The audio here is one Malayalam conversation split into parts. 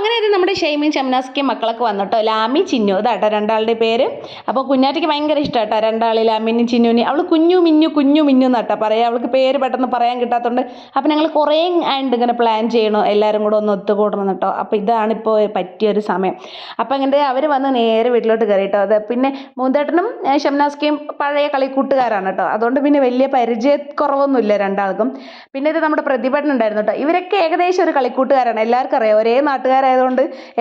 അങ്ങനെ ഇത് നമ്മുടെ ഷെയ്മയും ഷംനാസ്ക്കയും മക്കളൊക്കെ വന്നിട്ടോ. ലാമി ചിന്നു ഇതാട്ടോ രണ്ടാളുടെ പേര്. അപ്പോൾ കുഞ്ഞാറ്റയ്ക്ക് ഭയങ്കര ഇഷ്ടമാട്ടോ രണ്ടാൾ, ലാമിനും ചിന്നുവിനും. അവൾ കുഞ്ഞു മിന്നു എന്നാട്ടോ പറയാം, അവൾക്ക് പേര് പെട്ടെന്ന് പറയാൻ കിട്ടാത്തതുകൊണ്ട്. അപ്പോൾ ഞങ്ങൾ കുറേ ആയിട്ട് ഇങ്ങനെ പ്ലാൻ ചെയ്യണോ എല്ലാവരും കൂടെ ഒന്ന് ഒത്തുകൂടണം കേട്ടോ. അപ്പോൾ ഇതാണിപ്പോൾ പറ്റിയൊരു സമയം. അപ്പോൾ അങ്ങനെ അവർ വന്ന് നേരെ വീട്ടിലോട്ട് കയറി കേട്ടോ. അത് പിന്നെ മൂന്തേട്ടനും ഷംനാസ്ക്കയും പഴയ കളിക്കൂട്ടുകാരാണ് കേട്ടോ. അതുകൊണ്ട് പിന്നെ വലിയ പരിചയക്കുറവൊന്നുമില്ല രണ്ടാൾക്കും. പിന്നെ ഇത് നമ്മുടെ പ്രതിഭട്ടൻ ഉണ്ടായിരുന്നു കേട്ടോ. ഇവരൊക്കെ ഏകദേശം ഒരു കളിക്കൂട്ടുകാരാണ്, എല്ലാവർക്കും അറിയാം, ഒരേ നാട്ടുകാരായതുകൊണ്ട്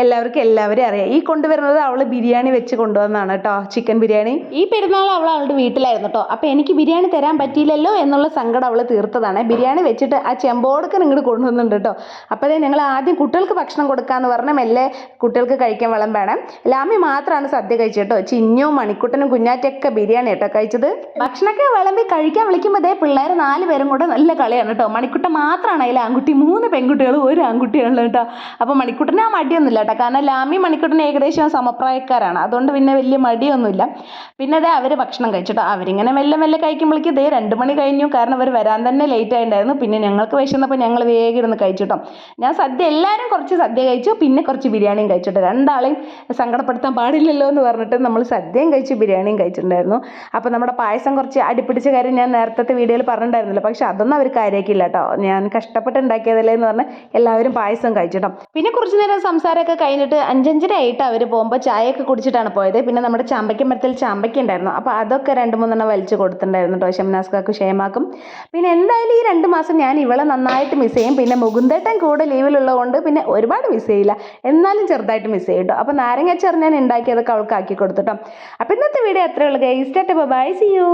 എല്ലാവരും അറിയാം. ഈ കൊണ്ടുവരുന്നത് അവൾ ബിരിയാണി വെച്ച് കൊണ്ടുവന്നതാണ് കേട്ടോ, ചിക്കൻ ബിരിയാണി. ഈ പെരുന്നാൾ അവൾ അവളുടെ വീട്ടിലായിരുന്നു കേട്ടോ. അപ്പോൾ എനിക്ക് ബിരിയാണി തരാൻ പറ്റിയില്ലല്ലോ എന്നുള്ള സങ്കടം അവൾ തീർത്തതാണ്. ബിരിയാണി വെച്ചിട്ട് ആ ചെമ്പോടൊക്കെ ഇങ്ങോട്ട് കൊണ്ടുവന്നുണ്ട് കേട്ടോ. അപ്പോഴേ ഞങ്ങൾ ആദ്യം കുട്ടികൾക്ക് ഭക്ഷണം കൊടുക്കാമെന്ന് പറഞ്ഞാൽ മെല്ലെ കുട്ടികൾക്ക് കഴിക്കാൻ വേണം. ലാമി മാത്രമാണ് സദ്യ കഴിച്ചത് കേട്ടോ. ചിന്നും മണിക്കുട്ടനും കുഞ്ഞാറ്റൊക്കെ ബിരിയാണി കേട്ടോ കഴിച്ചത്. ഭക്ഷണമൊക്കെ വിളമ്പി കഴിക്കാൻ വിളിക്കുമ്പോൾ അതേ പിള്ളേർ 4 പേരും കൂടെ നല്ല കളിയാണ് കേട്ടോ. മണിക്കുട്ടൻ മാത്രമാണ് അതിൽ ആൺകുട്ടി, 3 പെൺകുട്ടികളും 1 ആൺകുട്ടിയാണ് കേട്ടോ. അപ്പോൾ മണിക്കുട്ടന് ആ മടിയൊന്നുമില്ല കേട്ടോ, കാരണം ലാമി മണിക്കുട്ടൻ ഏകദേശം സമപ്രായക്കാരാണ്, അതുകൊണ്ട് പിന്നെ വലിയ മടിയൊന്നുമില്ല. പിന്നെ അതേ അവർ ഭക്ഷണം കഴിച്ചിട്ടോ. അവരിങ്ങനെ മെല്ലെ കഴിക്കുമ്പോഴേക്കും ഇതേ 2 മണി കഴിഞ്ഞു, കാരണം അവർ വരാൻ തന്നെ ലേറ്റ് ആയിട്ടുണ്ടായിരുന്നു. പിന്നെ ഞങ്ങൾക്ക് വിശന്നപ്പോൾ ഞങ്ങൾ വേഗം ഇരുന്ന് കഴിച്ചിട്ടോ. ഞാൻ എല്ലാവരും കുറച്ച് സദ്യ കഴിച്ചു, പിന്നെ കുറച്ച് ബിരിയാണിയും കഴിച്ചിട്ടോ. രണ്ടാളെയും സങ്കടപ്പെടുത്താൻ പാടില്ലല്ലോ എന്ന് പറഞ്ഞിട്ട് നമ്മൾ സദ്യയും കഴിച്ച് ബിരിയാണിയും കഴിച്ചിട്ടുണ്ടായിരുന്നു. അപ്പോൾ നമ്മുടെ പായസം കുറച്ച് അടിപ്പിടിച്ച കാര്യം ഞാൻ നേരത്തെ വീഡിയോയിൽ പറഞ്ഞിട്ടുണ്ടായിരുന്നില്ല, പക്ഷെ അതൊന്നും അവർ കാര്യമാക്കിയില്ല കേട്ടോ. ഞാൻ കഷ്ടപ്പെട്ട് ഉണ്ടാക്കിയതല്ലേ എന്ന് പറഞ്ഞ് എല്ലാവരും പായസം കഴിച്ചിട്ടോ. പിന്നെ കുറച്ച് നേരം സംസാരമൊക്കെ കഴിഞ്ഞിട്ട് 5:30 ആയിട്ട് അവർ പോകുമ്പോൾ ചായയൊക്കെ കുടിച്ചിട്ടാണ് പോയത്. പിന്നെ നമ്മുടെ ചാമ്പയ്ക്ക മരത്തിൽ ചാമ്പയ്ക്ക ഉണ്ടായിരുന്നു, അപ്പോൾ അതൊക്കെ 2-3 വലിച്ചു കൊടുത്തിട്ടുണ്ടായിരുന്നു കേട്ടോ ഷംനാസ്ക്കാക്കും ഷേമാക്കും. പിന്നെ എന്തായാലും ഈ 2 മാസം ഞാൻ ഇവളെ നന്നായിട്ട് മിസ് ചെയ്യും. പിന്നെ മുകുന്ദേട്ടൻ കൂടെ ലീവിലുള്ളതുകൊണ്ട് പിന്നെ ഒരുപാട് മിസ് ചെയ്യില്ല, എന്നാലും ചെറുതായിട്ട് മിസ് ചെയ്യും കേട്ടോ. അപ്പോൾ നാരങ്ങാച്ചാർ ഞാൻ ഉണ്ടാക്കിയതൊക്കെ അവൾക്ക് ആക്കി കൊടുത്തിട്ടോ. അപ്പോൾ ഇന്നത്തെ വീഡിയോ അത്രയേ ഉള്ളൂ guys. Tata bye, see U.